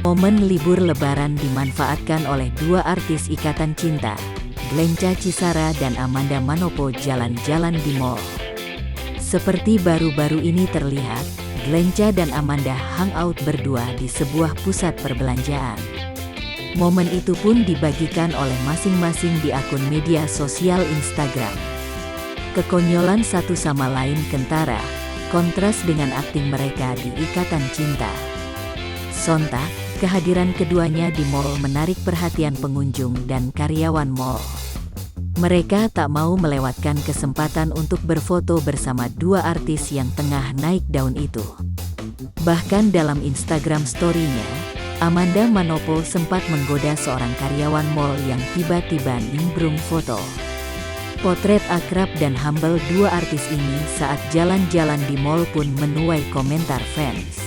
Momen libur lebaran dimanfaatkan oleh dua artis ikatan cinta, Glenca Cisara dan Amanda Manopo jalan-jalan di mall. Seperti baru-baru ini terlihat, Glenca dan Amanda hangout berdua di sebuah pusat perbelanjaan. Momen itu pun dibagikan oleh masing-masing di akun media sosial Instagram. Kekonyolan satu sama lain kentara, kontras dengan akting mereka di Ikatan Cinta. Sontak, kehadiran keduanya di mall menarik perhatian pengunjung dan karyawan mall. Mereka tak mau melewatkan kesempatan untuk berfoto bersama dua artis yang tengah naik daun itu. Bahkan dalam Instagram story-nya, Amanda Manopo sempat menggoda seorang karyawan mall yang tiba-tiba nimbrung foto. Potret akrab dan humble dua artis ini saat jalan-jalan di mall pun menuai komentar fans.